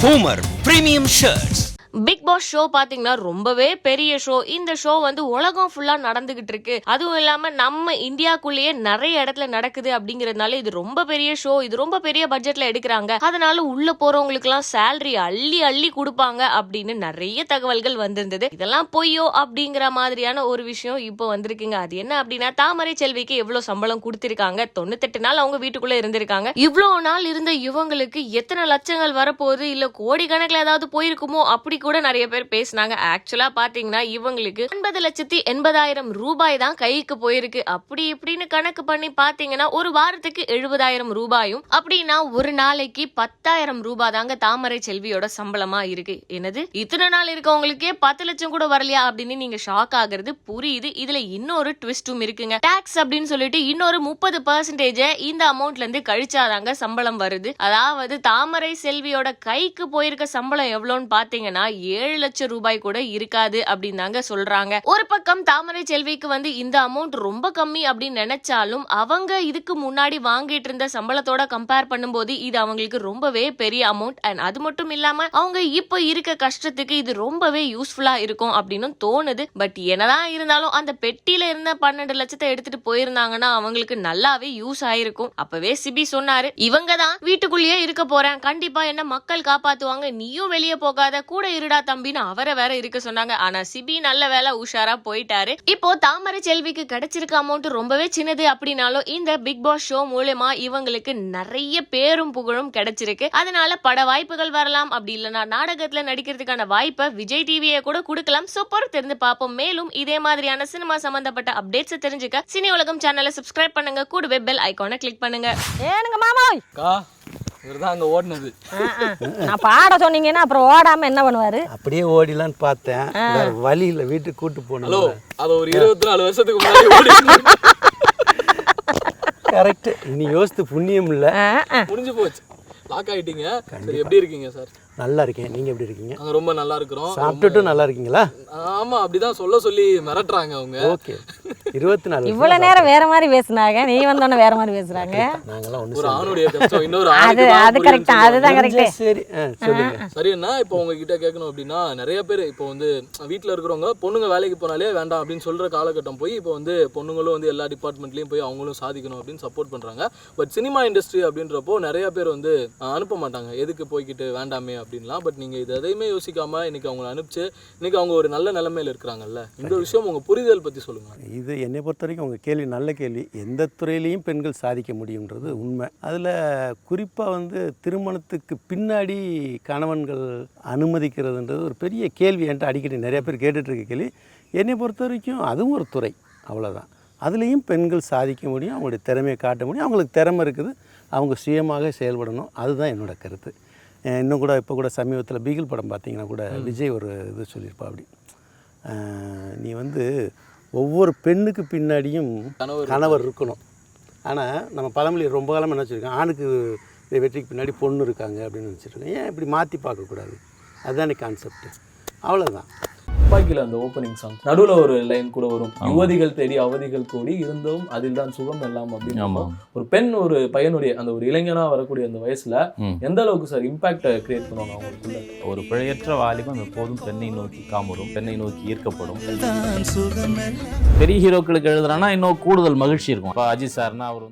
Homer Premium Shirts. Bigg Boss show பாத்தீங்கன்னா ரொம்பவே பெரிய ஷோ. இந்த ஷோ வந்து உலகம் ஃபுல்லா நடந்துகிட்டு இருக்கு. அதுவும் இல்லாம நம்ம இந்தியாக்குள்ளேயே நிறைய இடத்துல நடக்குது அப்படிங்கறதுனால இது ரொம்ப பெரிய ஷோ. இது ரொம்ப பெரிய பட்ஜெட்ல எடுக்கிறாங்க. அதனால உள்ள போறவங்களுக்கு எல்லாம் சேலரி அள்ளி அள்ளி கொடுப்பாங்க அப்படின்னு நிறைய தகவல்கள் வந்திருந்தது. இதெல்லாம் பொய்யோ அப்படிங்கிற மாதிரியான ஒரு விஷயம் இப்போ வந்திருக்குங்க. அது என்ன அப்படின்னா, தாமரை செல்விக்கு எவ்வளவு சம்பளம் கொடுத்திருக்காங்க. 98 நாள் அவங்க வீட்டுக்குள்ள இருந்திருக்காங்க. இவ்வளவு நாள் இருந்த இவங்களுக்கு எத்தனை லட்சங்கள் வரப்போகுது, இல்ல கோடி கணக்குல ஏதாவது போயிருக்குமோ அப்படி கூட நிறைய பேர் பேசினாங்க. ஆக்சுவலா பாத்தீங்கன்னா இவங்களுக்கு 50,80,000 ரூபாய் தான் கைக்கு போயிருக்கு. அப்படி இப்படின்னு கணக்கு பண்ணி பாத்தீங்கன்னா ஒரு வாரத்துக்கு 70,000 ரூபாயும், அப்படின்னா ஒரு நாளைக்கு 10,000 ரூபாய் தாங்க தாமரை செல்வியோட சம்பளமா இருக்கு. என்னது, இத்தனை நாள் இருக்கவங்களுக்கே 10 லட்சம் கூட வரலையா அப்படின்னு நீங்க ஷாக் ஆகுறது புரியுது. இதுல இன்னொரு ட்விஸ்டும் இருக்குங்க. டாக்ஸ் அப்படின்னு சொல்லிட்டு இன்னொரு 30% இந்த அமௌண்ட்ல இருந்து கழிச்சாதாங்க சம்பளம் வருது. அதாவது தாமரை செல்வியோட கைக்கு போயிருக்க சம்பளம் எவ்வளவுன்னு பாத்தீங்கன்னா 7 லட்சம் ரூபாய் கூட இருக்காது அப்படின்னு தாங்க சொல்றாங்க. ஒரு பக்கம் தாமரை செல்விக்கு வந்து இந்த அமௌண்ட் ரொம்ப கம்மி அப்படின்னு நினைச்சாலும் அவங்க இதுக்கு முன்னாடி வாங்கிட்டு இருந்த சம்பளத்தோட கம்பேர் பண்ணும்போது இது அவங்களுக்கு ரொம்பவே பெரிய அமௌண்ட். அண்ட் அது மட்டும் இல்லாம அவங்க இப்ப இருக்க கஷ்டத்துக்கு இது ரொம்பவே யூஸ்ஃபுல்லா இருக்கும் அப்படின்னு தோணுது. பட் என்னதான் இருந்தாலும் அந்த பெட்டியில இருந்த 12 லட்சத்தை எடுத்துட்டு போயிருந்தாங்கன்னா அவங்களுக்கு நல்லாவே யூஸ் ஆயிருக்கும். அப்பவே சிபி சொன்னாரு, இவங்க தான் வீட்டுக்குள்ளேயே இருக்க போறேன், கண்டிப்பா என்ன மக்கள் காப்பாத்துவாங்க, நீயும் வெளியே போகாத, கூட இருடா தம்பின்னு அவரை வேற இருக்க சொன்னாங்க. ஆனா சிபி நல்ல வேலை உஷாரா போயிட்டாரு. இப்போ தாமரை செல்விக்கு கிடைச்சிருக்க அமௌண்ட் ரொம்பவே சின்னது அப்படின்னாலும் இந்த பிக் பாஸ் ஷோ மூலமா இவங்களுக்கு நிறைய பேரும் புகழும் கிடைச்சிருக்கு. அதனால பட வாய்ப்புகள் வரலாம், அப்படி இல்லைன்னா நாடகத்துல நடிக்கிறதுக்கான வாய்ப்பை விஜய் டிவியை கூட கொடுக்கலாம். சோ பொறுத்திருந்து பார்ப்போம். மேலும் இதே மாதிரியான சினிமா சம்பந்தப்பட்ட அப்டேட்ஸ் தெரிஞ்சுக்க சினி உலகம் சேனலை சப்ஸ்கிரைப் பண்ணுங்க. கூடவே பெல் ஐகானை கிளிக் பண்ணுங்க. ஏனுங்க மாமாய் அங்க ஓடுனது நான் பாட சொன்னீங்கன்னா அப்புறம் ஓடாம என்ன பண்ணுவாரு? அப்படியே ஓடிலான்னு பார்த்தேன், வேற வழி இல்லை, வீட்டுக்கு கூட்டு போகணும். ஹலோ, அது ஒரு 24 வருஷத்துக்கு முன்னாடி ஓடி கரெக்ட். இனி யோசித்து புண்ணியம் இல்லை, முடிஞ்சு போச்சு. லாக் ஆயிட்டீங்க. சரி, எப்படி இருக்கீங்க சார்? நல்லா இருக்கேன். நீங்க எப்படி இருக்கீங்க? நாங்க ரொம்ப நல்லா இருக்கிறோம். சாப்பிட்டுட்டும் நல்லா இருக்கீங்களா? ஆமா, அப்படிதான் சொல்லி மிரட்டுறாங்க அவங்க. ஓகே. 24 இவ்வளவு நேரம் வேற மாதிரி பேசுனாங்க, நீ வந்தோன்னு வேற மாதிரி பேசுறாங்க. நாங்களாம் ஒரு ஆணுடைய கஷ்டம் இன்னொரு அது கரெக்ட், அதுதான் கரெக்ட். சரி சொல்லுங்க. சரின்னா இப்போ உங்ககிட்ட கேட்கணும் அப்படின்னா, நிறைய பேர் இப்போ வந்து வீட்டில் இருக்கிறவங்க பொண்ணுங்க வேலைக்கு போனாலே வேண்டாம் அப்படின்னு சொல்ற காலகட்டம் போய் இப்போ வந்து பொண்ணுங்களும் வந்து எல்லா டிபார்ட்மெண்ட்லயும் போய் அவங்களும் சாதிக்கணும் அப்படின்னு சப்போர்ட் பண்றாங்க. பட் சினிமா இண்டஸ்ட்ரி அப்படின்றப்போ நிறைய பேர் வந்து அனுப்ப மாட்டாங்க, எதுக்கு போய்கிட்டு வேண்டாமே அப்படின்லாம். பட் நீங்க இது எதையுமே யோசிக்காம இன்னைக்கு அவங்களை அனுப்பிச்சு இன்னைக்கு அவங்க ஒரு நல்ல நிலைமையில இருக்கிறாங்கல்ல, இந்த விஷயம் உங்க புரிதல் பத்தி சொல்லுங்க. இது என்னை பொறுத்த வரைக்கும் உங்கள் கேள்வி நல்ல கேள்வி. எந்த துறையிலையும் பெண்கள் சாதிக்க முடியுன்றது உண்மை. அதில் குறிப்பாக வந்து திருமணத்துக்கு பின்னாடி கணவன்கள் அனுமதிக்கிறதுன்றது ஒரு பெரிய கேள்வி. என்கிட்ட அடிக்கடி நிறைய பேர் கேட்டுட்ருக்க கேள்வி. என்னை பொறுத்த வரைக்கும் அதுவும் ஒரு துறை, அவ்வளோதான். அதுலேயும் பெண்கள் சாதிக்க முடியும், அவங்களுடைய திறமையை காட்ட முடியும். அவங்களுக்கு திறமை இருக்குது, அவங்க சுயமாக செயல்படணும். அதுதான் என்னோடய கருத்து. இன்னும் கூட இப்போ கூட சமீபத்தில் பீகிள் படம் பார்த்தீங்கன்னா கூட விஜய் ஒரு இது சொல்லியிருப்பா, அப்படி நீ வந்து ஒவ்வொரு பெண்ணுக்கு பின்னாடியும் கணவர் இருக்கணும். ஆனால் நம்ம பழமொழி ரொம்ப காலமாக என்ன வச்சுருக்கோம், ஆணுக்கு வெற்றிக்கு பின்னாடி பொண்ணு இருக்காங்க அப்படின்னு நினச்சிருக்கோம். ஏன் இப்படி மாற்றி பார்க்கக்கூடாது? அதுதானே கான்செப்ட், அவ்வளோதான். துப்பாக்கியில் அந்த ஓப்பனிங் சாங் நடுவில் ஒரு லைன் கூட வரும், யுவதிகள் தேடி அவதிகள் கூடி இருந்தும் அதில் தான் சுகம் எல்லாம் அப்படின்னு. ஒரு பெண் ஒரு பையனுடைய அந்த ஒரு இளைஞனா வரக்கூடிய அந்த வயசுல எந்த அளவுக்கு சார் இம்பாக்ட் கிரியேட் பண்ணுவாங்க அவங்களுக்குள்ள? ஒரு பிழையற்ற வாலிபம் எப்போதும் பெண்ணை நோக்கி காமுறும், பெண்ணை நோக்கி ஈர்க்கப்படும். பெரிய ஹீரோக்களுக்கு எழுதுறான்னா இன்னும் கூடுதல் மகிழ்ச்சி இருக்கும். இப்போ அஜித் சார்னா அவர் வந்து